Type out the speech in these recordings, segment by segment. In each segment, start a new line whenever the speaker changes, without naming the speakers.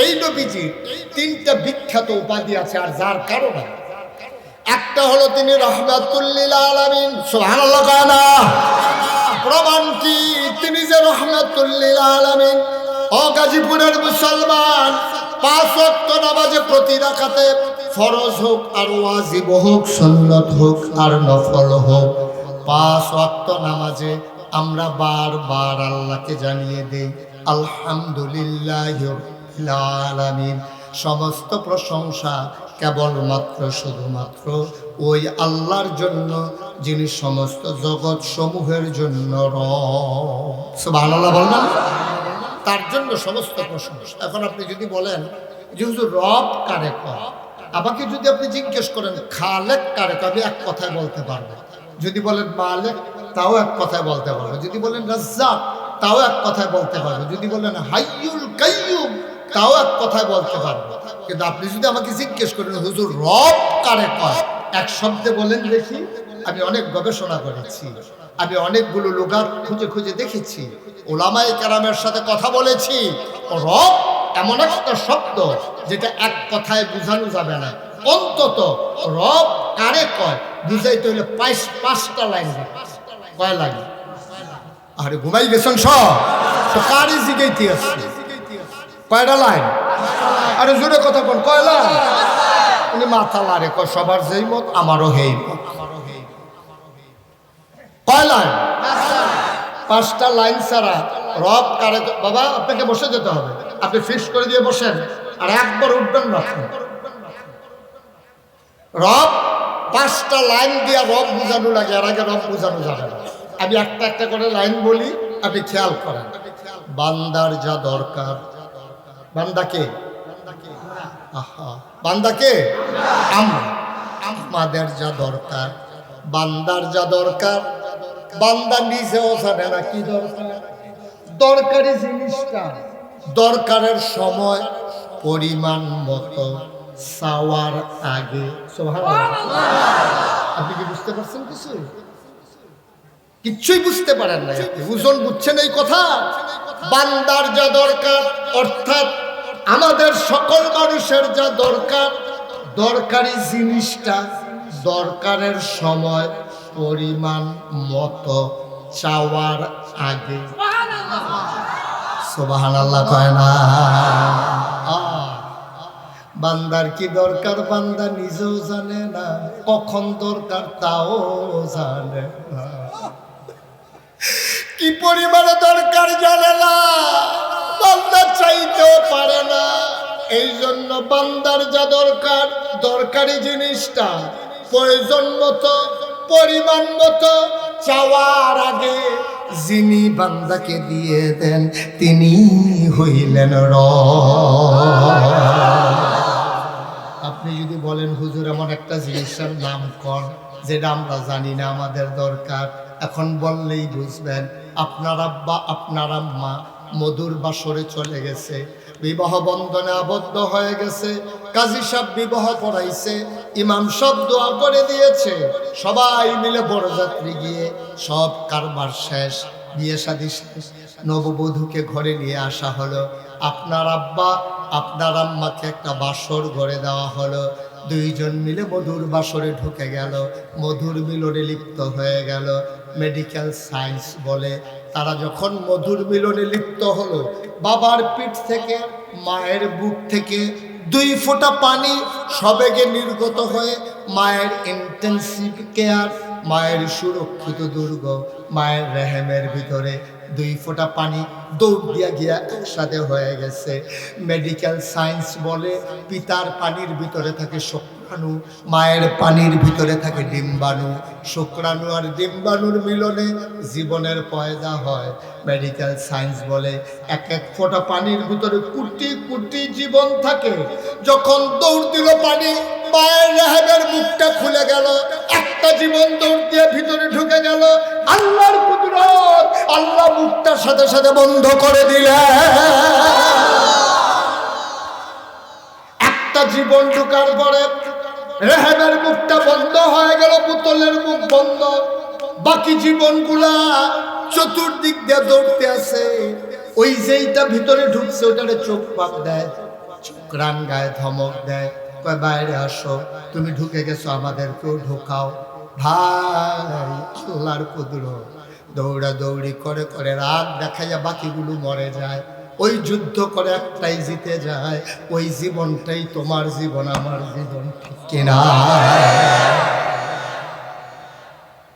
এই নবীজির তিনটা বিখ্যাত উপাধি আছে, আর যার কারণে একটা হলো তিনি রহমাতুল লিল আলামিন। সুবহানাল্লাহ কানা প্রমাণ কি তিনি যে রহমাতুল লিল আলামিন। ও গাজীপুরের মুসলমান, 5 ওয়াক্ত নামাজে প্রতি রাকাতে ফরজ হোক আর ওয়াজিব হোক, সুন্নত হোক আর নফল হোক, 5 ওয়াক্ত নামাজে আমরা বারবার আল্লাহকে জানিয়ে দেই আলহামদুলিল্লাহি রাব্বিল আলামিন। সমস্ত প্রশংসা কেবলমাত্র শুধুমাত্র ওই আল্লাহর জন্য যিনি সমস্ত জগৎ সমূহের জন্য রব। সুবহানাল্লাহ বলবেন, তার জন্য সমস্ত প্রশংসা। এখন আপনি যদি বলেন যে হুজুর রব কারে কয়, আমাকে যদি আপনি জিজ্ঞেস করেন খালেক কারে কয়, আমি এক কথায় বলতে পারবো। যদি বলেন মালিক, তাও এক কথায় বলতে পারবো। যদি বলেন রাজ্জাক, তাও এক কথায় বলতে পারবো। যদি বলেন হাইয়ুল কাইয়ুম, তাও এক কথায় বলতে পারবো। কিন্তু আপনি যদি আমাকে জিজ্ঞেস করেন হুজুর রব কারে কয়, এক শব্দে বলেন দেখি। আমি অনেক গবেষণা করেছি, আমি অনেকগুলো লুগাত খুঁজে খুঁজে দেখেছি, ওলামায়ে কেরামের সাথে কথা বলেছি। রব এমন একটা শব্দ যেটা এক কথায় বোঝানো যাবে না। অন্তত রব কারে কয় বুঝাইতে হলে 5টা লাইন। কয় লাগে? আরে ঘুমাই গেছেন সব, তো কারই জিগাইতে আসছে। কয়টা লাইন? আরে জোরে কথা কোন, কয় লাইন? উনি মাথা লারে কয় সবার যেই মত আমারও হেই মত। কয় লাইন? 5টা লাইন ছাড়া রব কারে। বাবা আপনাকে বসে যেতে হবে, আপনি ফিক্স করে দিয়ে বসেন আর একবার উঠবেন না। রব 5টা লাইন দিয়ে রব বুঝানো লাগে, আর আগে রব বুঝানো যাবে না। আমি একটা একটা করে লাইন বলি, আপনি খেয়াল করেন। বান্দার যা দরকার, বান্দাকে, আহা বান্দাকে আমাদের যা দরকার, বান্দার যা দরকার বান্দা নিজেও জানে না কি দরকার। দরকারি জিনিসটা দরকারের সময় পরিমাণ মতো চাওয়ার আগে। আপনি কি বুঝতে পারছেন? কিচ্ছুই বুঝতে পারেন না। বুঝুন, বুঝছেন এই কথা? বান্দার যা দরকার, অর্থাৎ আমাদের সকল মানুষের যা দরকার, দরকারি জিনিসটা দরকারের সময় পরিমাণ মতো চাওয়ার আগে। সুবহানাল্লাহ কয় না? বান্দার কি দরকার বান্দা নিজেও জানে না, কখন দরকার তাও জানে না, কি পরিমাণে দরকার জানে না, বান্দা চাইতেও পারে না। এই জন্য বান্দার যা দরকার, দরকারি জিনিসটা প্রয়োজন মতো পরিমাণ মতো চাওয়ার আগে যিনি বান্দাকে দিয়ে দেন তিনি হইলেন রব। আপনি যদি বলেন হুজুর এমন একটা জিনিসের নাম কর যেটা আমরা জানি না, আমাদের দরকার, এখন বললেই বুঝবেন। আপনার আব্বা আপনার আম্মা মধুর বাসরে চলে গেছে, বিবাহ বন্ধনে আবদ্ধ হয়ে গেছে, কাজী সাহেব বিবাহ পড়াইছে, ইমাম সাহেব দোয়া করে দিয়েছে, সবাই মিলে বরযাত্রী গিয়ে সব কারবার শেষ, বিয়ে শাদী শেষ, নববধূকে ঘরে নিয়ে আসা হলো। আপনার আব্বা আপনার আম্মাকে একটা বাসর ঘরে দেওয়া হলো। দুইজন মিলে মধুর বাসরে ঢুকে গেল, মধুর মিলনে লিপ্ত হয়ে গেল। মেডিকেল সায়েন্স বলে তারা যখন মধুর মিলনে লিপ্ত হলো, বাবার পিঠ থেকে মায়ের বুক থেকে 2 ফোঁটা পানি সবেগে নির্গত হয়ে মায়ের ইন্টেন্সিভ কেয়ার, মায়ের সুরক্ষিত দুর্গ, মায়ের রেহেমের ভিতরে 2 ফোঁটা পানি দৌড় দিয়া গিয়া একসাথে হয়ে গেছে। মেডিকেল সায়েন্স বলে পিতার পানির ভিতরে থাকে শুক্রাণু, মায়ের পানির ভিতরে থাকে ডিম্বাণু। শুক্রাণু আর ডিম্বাণুর মিলনে জীবনের পয়দা হয়। মেডিকেল সায়েন্স বলে 1 ফোঁটা পানির ভিতরে কোটি কোটি জীবন থাকে। যখন দৌড় দিল পানি, মায়ের রেহেমের মুখটা খুলে গেল, একটা জীবন দৌড় দিয়ে ভিতরে ঢুকে গেল। আল্লাহর কুদরত, আল্লাহ মুখটার সাথে সাথে বন্ধ করে দিলেন। একটা জীবন ঢুকার পরে রেহেমের মুখটা বন্ধ হয়ে গেল, বোতলের মুখ বন্ধ। বাকি জীবনগুলা চতুর্দিক দিয়ে দৌড়তে আছে। ওই যেইটা ভিতরে ঢুকছে ওটারে চোখ পাক দেয়, চোখ রাঙ্গায়, ধমক দেয়, কয় বাইরে আসো, তুমি ঢুকে গেছো, আমাদেরকেও ঢোকাও। ভাই আল্লাহর কুদরত, দৌড়া দৌড়ি করে করে রাগ দেখাইয়া বাকিগুলো মরে যায়। ওই যুদ্ধ করে একটাই জিতে যায়, ওই জীবনটাই তোমার জীবন, আমার জীবন, ঠিক কিনা?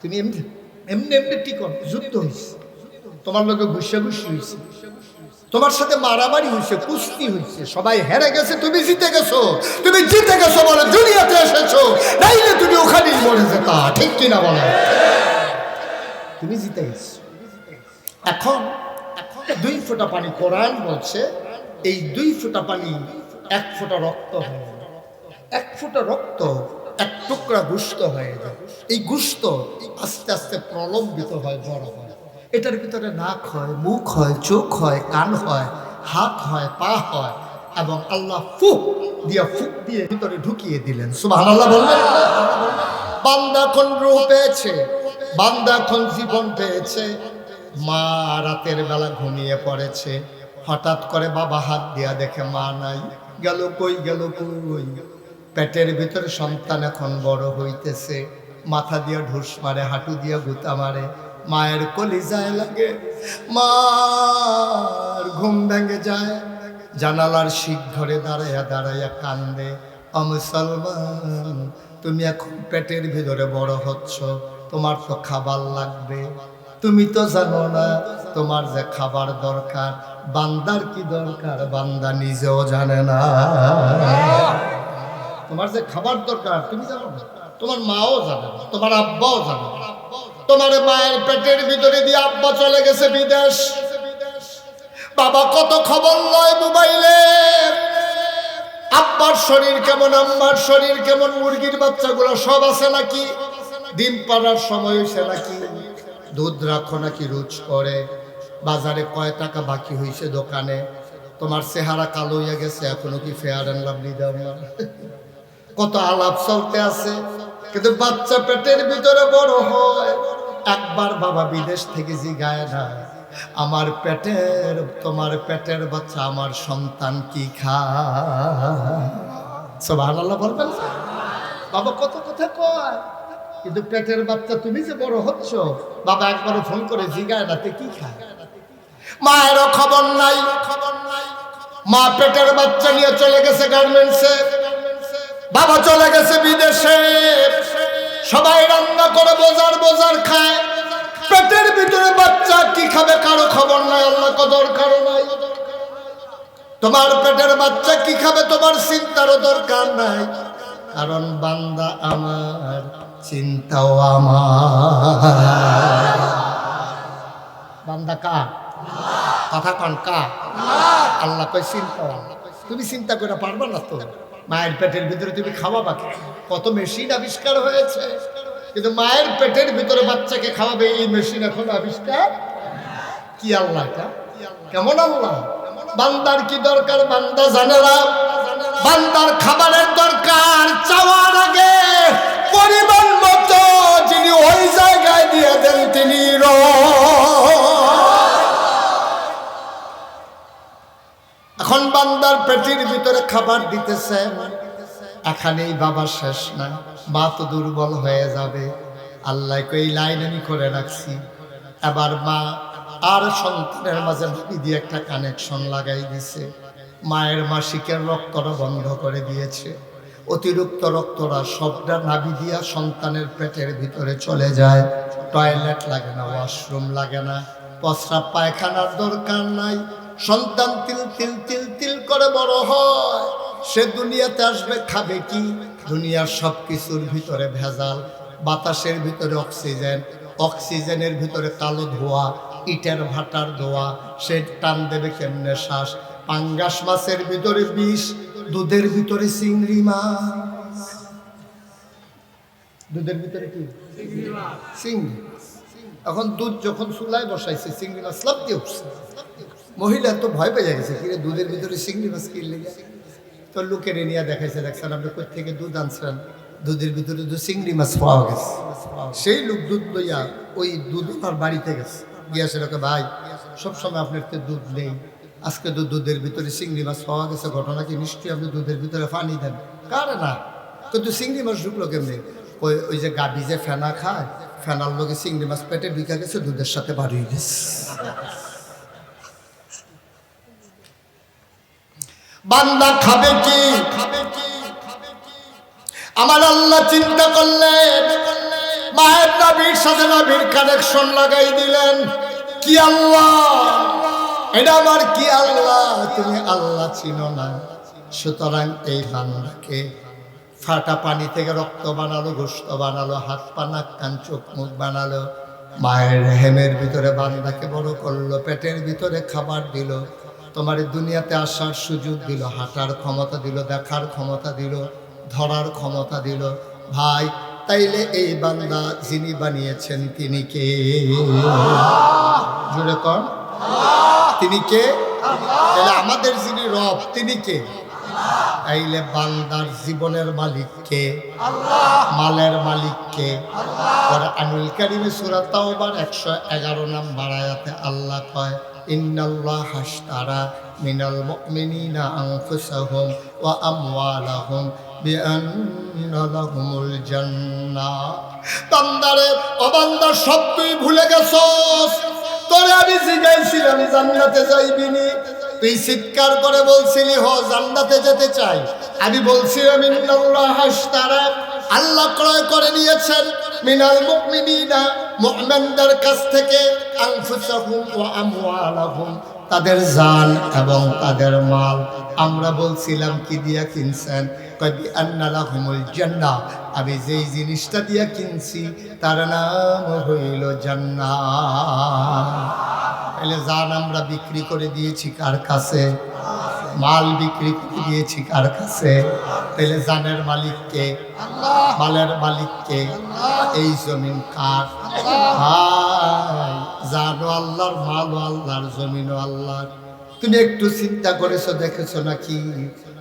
তুমি এমনি এমনি এমনি টিকো, যুদ্ধ হয়েছে, তোমার লোকে ঘুষাঘুষি হয়েছে, তোমার সাথে মারামারি হয়েছে, কুস্তি হয়েছে, সবাই হেরে গেছে, তুমি জিতে গেছো। তুমি জিতে গেছো বলে দুনিয়াতে এসেছো, নাইলে তুমি ওখানেই মরে যেতা, ঠিক কিনা বলো? তুমি জিতে গেছো। এখন 2 ফোঁটা পানি, কোরআন বলছে এই 2 ফোঁটা পানি 1 ফোঁটা রক্ত হয়, 1 ফোঁটা রক্ত 1 টুকরা গুস্ত হয়ে যায়। এই গুস্ত আস্তে আস্তে প্রলম্বিত হয়, বড় হয়। এটার ভিতরে নাক হয়, মুখ হয়, চোখ হয়, কান হয়, হাত হয়, পা হয়, এবং আল্লাহ ফুক দিয়ে ভিতরে ঢুকিয়ে দিলেন। সুবহানাল্লাহ বলবেন। বান্দা এখন রূহ পেয়েছে, বান্দা এখন জীবন পেয়েছে। মা রাতের বেলা ঘুমিয়ে পড়েছে, হঠাৎ করে বাবা হাত দিয়া দেখে মা নাই। গেল কই, গেল কই? পেটের ভিতরে সন্তান এখন বড় হইতেছে, মাথা দিয়া ঢুস মারে, হাঁটু দিয়া গুতা মারে, মায়ের কলিজায় লাগে, মার ঘুম ভেঙে যায়। জানালার শিক ধরে দাঁড়াইয়া দাঁড়াইয়া কান্দে, ও মুসলমান, তুমি এখন পেটের ভিতরে বড় হচ্ছ, তোমার তো খাবার লাগবে। তুমি তো জানো না তোমার যে খাবার দরকার, বান্দার কি দরকার, বান্দা নিজেও জানে না। তোমার যে খাবার দরকার তুমি জানো না, তোমার মাও জানে না, তোমার আব্বাও জানে না। তোমার মায়ের পেটের ভিতরে দিয়ে আব্বা চলে গেছে বিদেশ, বাবা কত খবর লয় মোবাইলে, আব্বার শরীর কেমন, আম্মার শরীর কেমন, মুরগির বাচ্চাগুলো সব আছে নাকি, ডিম পাড়ার সময় হয়েছে নাকি, দুধ রাখো নাকি রুচ করে, বাজারে কয় টাকা বাকি হয়েছে দোকানে, তোমার চেহারা কালো হয়ে গেছে, এখনো কি ফেয়ার অ্যান্ড লাভলি দাও না, কত আলাপ চলতে আছে। কিন্তু বাচ্চা পেটের ভিতরে বড় হয়, একবার বাবা বিদেশ থেকে জিগায় না, আমার পেটের, তোমার পেটের বাচ্চা, আমার সন্তান কি খায়? সুবহানাল্লাহ বলবেন। বাবা কত কথা কয়, কিন্তু পেটের বাচ্চা তুমি যে বড় হচ্ছ, বাবা একবারও ফোন করে জিগায় না তে কি খায়। মায়েরও খবর নাই, মা পেটের বাচ্চা নিয়ে চলে গেছে গার্মেন্টসে, বাবা চলে গেছে বিদেশে, সবাই রান্না করে বোঝার বোঝার খায়, পেটের ভিতরে বাচ্চা কি খাবে কারো খবর নাই, আল্লাহ কদর কারো নাই। তোমার পেটের বাচ্চা কি খাবে তোমার চিন্তারও দরকার নাই, কারণ বান্দা আমার, চিন্তাও আমার। বান্দা কার? কথা কন কার? আল্লাহ কই চিন্তা। তুমি চিন্তা করে পারবা না তো, মায়ের পেটের ভিতরে তুমি খাওয়াবা কি? কত মেশিন আবিষ্কার হয়েছে, কিন্তু মায়ের পেটের ভিতরে বাচ্চাকে খাওয়াবে এই মেশিন এখন আবিষ্কার কি? আল্লাহ কেমন আল্লাহ? বান্দার কি দরকার বান্দা জানে না, বান্দার খাবারের দরকার চাওয়ার আগে পরিমাণ মতো যিনি ওই জায়গায় দিয়ে দেন তিনি। এখন বান্দার পেটের ভিতরে খাবার দিতেছে, এখানেই বাবা শেষ না, মা তো দুর্বল হয়ে যাবে। আল্লাহ এই লাইন আমি করে রাখছি, এবার মা আর সন্তানের মাঝে নাভি দিয়ে একটা কানেকশন লাগাই দিছে, মায়ের মাসিকের রক্তটা বন্ধ করে দিয়েছে, অতিরিক্ত রক্তরা সবটা নাভি দিয়া সন্তানের পেটের ভিতরে চলে যায়। টয়লেট লাগে না, ওয়াশরুম লাগে না, প্রস্রাব পায়খানার দরকার নাই। সন্তান তিল তিল তিল তিল করে বড় হয়, সে দুনিয়াতে আসবে খাবে কি? দুনিয়ার সব কিছুর ভিতরে ভেজাল, বাতাসের ভিতরে অক্সিজেন, অক্সিজেনের ভিতরে কালো ধোঁয়া, ইটের ভাটার ধোঁয়া, সে টান দেবে কেমনে শ্বাস? পাঙ্গাস মাছের ভিতরে বিষ, দুধের ভিতরে চিংড়ি মাছ, দুধের ভিতরে কি? চিংড়ি। এখন দুধ যখন চুলায় বসাইছে, চিংড়ি মাছ লাফ দিয়ে উঠছে, মহিলা তো ভয় পেয়ে গেছে, কিরে দুধের ভিতরে চিংড়ি মাছ কিনলে, তো লোকের নিয়ে দেখাইছে, দেখছেন আপনি কোথা থেকে দুধ আনছেন, দুধের ভিতরে তো চিংড়ি মাছ পাওয়া গেছে। সেই লোক দুধ লইয়া ওই দুধ ওনার বাড়িতে গেছে, গিয়া সেটাকে ভাই সবসময় আপনার তো দুধ নেই, আজকে তো দুধের ভিতরে চিংড়ি মাছ পাওয়া গেছে, ঘটনা কি? নিশ্চয়ই আপনি দুধের ভিতরে পানি দেন, কারে না? কিন্তু চিংড়ি মাছ ঢুকলো কেমনি? ওই যে গাবি যে ফেনা খায়, ফেনার লোকে চিংড়ি মাছ পেটে ঢুকে গেছে, দুধের সাথে বাড়িয়ে গেছে। বান্দা খাবে কি? আমার আল্লাহ চিন্তা করলেন, মায়ের নবীর সাথে নবীর কানেকশন লাগাই দিলেন। কি আল্লাহ এটা? আমার কি আল্লাহ? তুমি আল্লাহ চিনো না, সুতরাং এই বান্দাকে ফাটা পানি থেকে রক্ত বানালো, গোশত বানালো, হাত পা নাক কান চোখ মুখ বানালো, মায়ের রেহেমের ভিতরে বান্দাকে বড় করলো, পেটের ভিতরে খাবার দিল, তোমার দুনিয়াতে আসার সুযোগ দিল, হাঁটার ক্ষমতা দিল, দেখার ক্ষমতা দিল, ধরার ক্ষমতা দিল। ভাই, তাইলে এই বান্দা যিনি বানিয়েছেন তিনি কে? জুড়ে কর, তিনি কে? তাহলে আমাদের যিনি রব তিনি কে? তাইলে বান্দার জীবনের মালিক কে? মালের মালিক কে? কোরআনুল কারীমে সূরা তাওবার 111 নম্বর আয়াতে আল্লাহ কয়, ইন্নাল্লাহা আশতারা মিনাল মুমিনিনা আনফুসাহুম ওয়া আমওয়ালাহুম বিআন্না লাহুমুল জান্নাহ। বান্দারে, ও বান্দা, সব তুই ভুলে গেছস। তোরে আমি জিজ্ঞাসিলাম জান্নাতে যাইবিনি, তুই চিৎকার করে বলছিলি হ জান্নাতে যেতে চাই। আমি বলছিলাম ইন্নাল্লাহা আশতারা, আল্লাহ ক্রয় করে নিয়েছেন মিনাল মুমিনিনা, মুমিনদের কাছ থেকে, আনফুসাহুম ওয়া আমওয়ালাহুম, তাদের জান এবং তাদের মাল। আমরা বলছিলাম কি দিয়া কিনছেন? কয় বিআন্না লাহুমুল জান্নাহ, আমি যেই জিনিসটা দিয়া কিনছি তার নাম হইল জান্নাত। তাহলে জান আমরা বিক্রি করে দিয়েছি কার কাছে? মাল বিক্রি করে দিয়েছি কার কাছে? তাহলে জানের মালিক কে? মালের মালিক কে? এই জমিন কার? ভাই, জানো আল্লাহর, মালও আল্লাহর, জমিনও আল্লাহর। তুমি একটু চিন্তা করেছো, দেখেছো নাকি?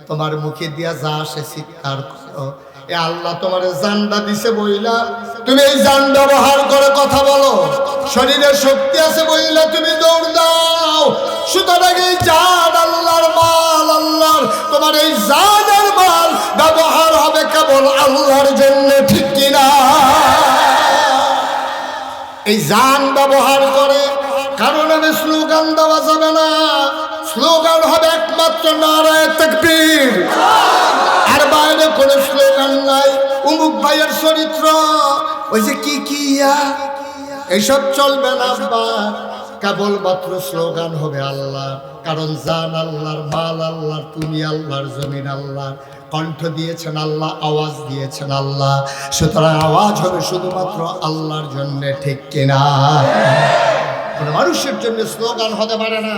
তোমার মুখে দিয়া যা আসে চিৎকার করো। এ আল্লাহ তোমার জানটা দিছে বইলা তুমি এই জান ব্যবহার করে কথা বলো, শরীরে শক্তি আছে বইলা তুমি দৌড় দাও। সুতরাং এই জান আল্লাহর মাল, আল্লাহর। তোমার এই জানের মাল ব্যবহার হবে কেবল আল্লাহর জন্য, ঠিক কিনা? এই জান ব্যবহার করে কারণ আমি স্লোগান দেওয়া যাবে না। স্লোগান হবে একমাত্র নারায়ে তাকবীর, আর বাইরে কোনো স্লোগান নাই। উমুক ভাইয়ের চরিত্র, ওই যে কি কি এইসব চলবে না। কেবলমাত্র স্লোগান হবে আল্লাহ, কারণ জান আল্লাহর, মাল আল্লাহর, তুমি আল্লাহর, জমিন আল্লাহর। কণ্ঠ দিয়েছেন আল্লাহ, আওয়াজ দিয়েছেন আল্লাহ, সুতরাং আওয়াজ হবে শুধুমাত্র আল্লাহর জন্য, ঠিক কিনা? কোনো মানুষের জন্য স্লোগান হতে পারে না,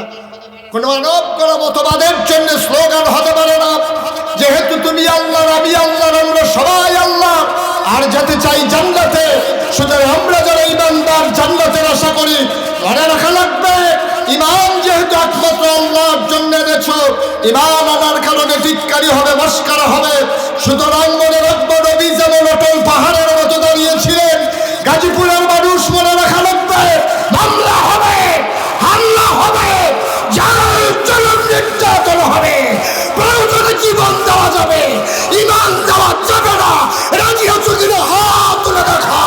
কোনো মানব কোনো মতবাদের জন্য স্লোগান হতে পারে না। যেহেতু তুমি আল্লাহর, আমি আল্লাহর, আমরা সবাই আল্লাহ, আর যেতে চাই জান্নাতে। সুতরাং আমরা যারা ইমানদার জান্নাতের আশা করি, মনে রাখা লাগবে ইমান যেহেতু একমাত্র আল্লাহর জন্য এনেছো, ইমান আনার কারণে টিটকারি হবে, মস্কারা হবে। সুতরাং মনে রাখবো, নবী যেমন অটল পাহাড়ের মতো দাঁড়িয়েছিলেন, গাজীপুরের মানুষ মনে রাখা লাগবে মামলা হবে, হাল্লা হবে, জুলুম নির্যাতন হবে, প্রয়োজনে জীবন দেওয়া যাবে, ইমান দেওয়া যাবে না। রাজি আছো কিনা? হাত তুলে দেখা।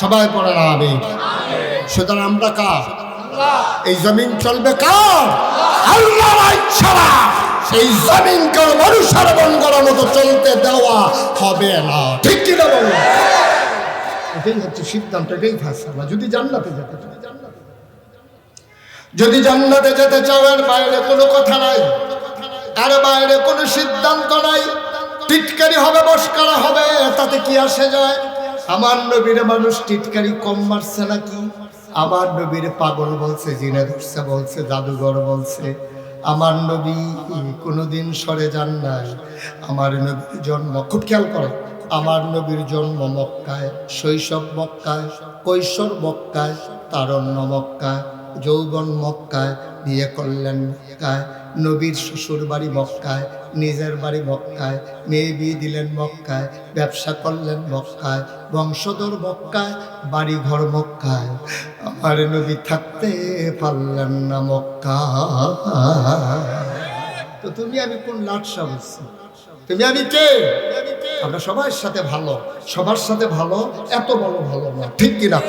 সবাই পড়ে না আমি। সুতরাং আমরা কার? এই জমিন চলবে কার? আল্লাহর ইচ্ছা। সেই জমিনকে মানুষের বঙ্গর মতো চলতে দেওয়া হবে না, ঠিক কিনা বলো? এটাই হচ্ছে সিদ্ধান্ত, এটাই ফায়সালা। যদি জান্নাতে যেতে চাও, যদি জান্নাতে যেতে চাও, এর বাইরে কোনো কথা নাই, এর বাইরে কোনো সিদ্ধান্ত নাই। টিটকারি হবে, মস্কারা হবে, তাতে কি আসে যায়? আমার নবীর মানুষ টিটকারি কম মারছে নাকি? আমার নবীর পাগল বলছে, জিনে ধরছে বলছে, জাদুঘর বলছে। আমার নবী কোনোদিন সরে যান নাই। আমার নবীর জন্ম, খুব খেয়াল করো, আমার নবীর জন্ম মক্কায়, শৈশব মক্কায়, কৈশোর মক্কায়, তারণ্য মক্কায়, যৌবন মক্কায়, বিয়ে করলেন মক্কায়, নবীর শ্বশুর বাড়ি মক্কায়, নিজের বাড়ি মক্কায়, মেয়ে বিয়ে দিলেন মক্কায়, ব্যবসা করলেন মক্কায়, বংশধর মক্কায়, বাড়ি ঘর মক্কায়। আমার নবী থাকতে পারলেন না মক্কায়। তো তুমি আমি কোন লাটসা বলছি? তুমি আমি কে? আমরা সবার সাথে ভালো, সবার সাথে ভালো, এত ভালো ভালো না, ঠিক কিনা?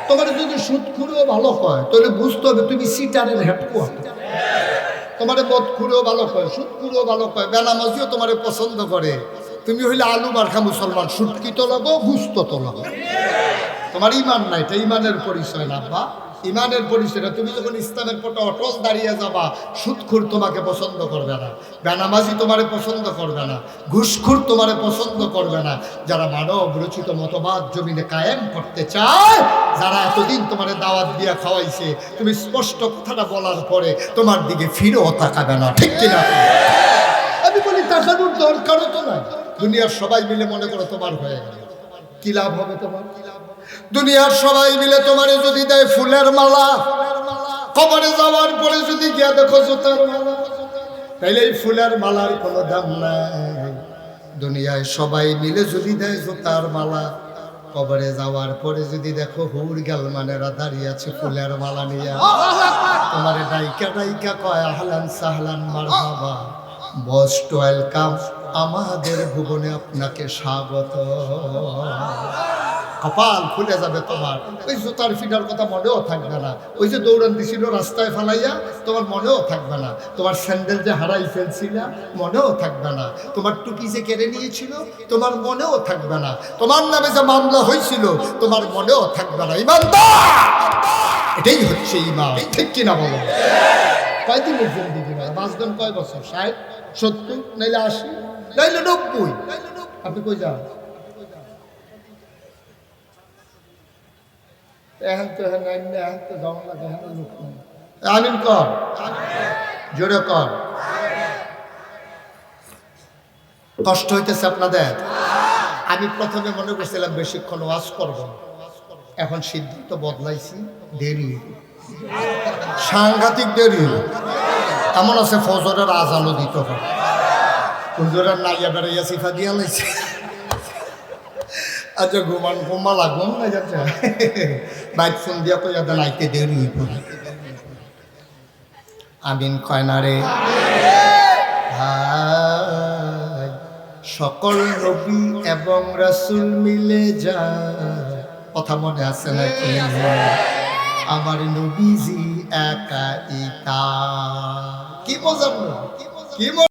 তোমার যদি সুদখুরেও ভালো হয় তাহলে বুঝতে হবে তুমি সিটারের হেডকোয়ার্টার। তোমার মদখুরেও ভালো হয়, সুদখুরেও ভালো হয়, বেনামাজিও তোমার পছন্দ করে। তুমি হইলে আলু মার্কা মুসলমান, সুটকি তো লাগো, গুস্ত তো লাগো। তোমার ইমান নাই, এটা ইমানের পরিচয় না বা ইমানের পরিচয় না। তুমি যখন ইসলামের পথে অটল দাঁড়িয়ে যাবা, সুদখুর তোমাকে পছন্দ করবে না, বেনামাজি তোমারে পছন্দ করবে না, ঘুষখুর তোমারে পছন্দ করবে না। যারা মানব রচিত মতবাদ জমিনে কায়েম করতে চায়, যারা এতদিন তোমারে দাওয়াত দিয়া খাওয়াইছে, তুমি স্পষ্ট কথাটা বলার পরে তোমার দিকে ফিরেও তাকাবে না, ঠিক কিনা? আমি বলি তাকানোর দরকারও তো নাই। দুনিয়ার সবাই মিলে মনে করো তোমার হয়ে গেল, কি লাভ হবে তোমার? দুনিয়ার সবাই মিলে তোমারে যদি দেয় ফুলের মালা, কবরে যাওয়ার পরে যদি গিয়া দেখো জুতার মালা, তাইলে এই ফুলের মালার কোনো দাম নাই। দুনিয়ায় সবাই মিলে যদি দেয় জুতার মালা, কবরে যাওয়ার পরে যদি দেখো হুর গেলমানেরা দাঁড়িয়ে আছে ফুলের মালা নিয়ে, তোমারে ডাইকা ডাইকা কয় আহলান সাহলান মারহাবা, মোস্ট ওয়েলকাম, আমাদের ভুবনে আপনাকে স্বাগত। কপাল খুলে যাবে তোমার। ওই জুতার ফিটার কথা মনেও থাকবে না, ওই যে দৌড়ান দিছিল রাস্তায় ফালাইয়া, তোমার মনেও থাকবে না। তোমার স্যান্ডেল যে হারাই ফেলছিল মনেও থাকবে না। তোমার টুপি যে কেড়ে নিয়েছিল তোমার মনেও থাকবে না। তোমার নামে যে মামলা হয়েছিল তোমার মনেও থাকবে না। ইমানদার, এটাই হচ্ছে ইমান, ঠিক কিনা বলো? কয়দিন জিন্দিগি না, বাঁচবেন কয় বছর? 60, 70, নাইলে 80, নাইলে 90। আপনি কই যান? এখন তো এখন তো দম লাগে, এখন লোক নেই। আমিন কর, জোরে কর। কষ্ট হইতেছে আপনাদের? আমি প্রথমে মনে করছিলাম বেশিক্ষণ ওয়াজ করব, এখন সিদ্ধান্ত বদলাইছি, দেরি, সাংঘাতিক দেরি। এমন আছে ফজরের আজানও দিতে হবে, হুজুরের নাইয়া বেড়াইয়া সিফা দিয়া লাইছে। আচ্ছা ঘুমান ঘুমা লাগুন না যাচ্ছে, বাইক ফোন দিয়া তো যাতে নাইতে দেরি হইব। আমিন কয় না রে ভাই? সকল নবী এবং রাসূল মিলে যায়, কথা মনে আছে নাকি? আমার নবীজি একা ইতা, কি বোঝানো, কি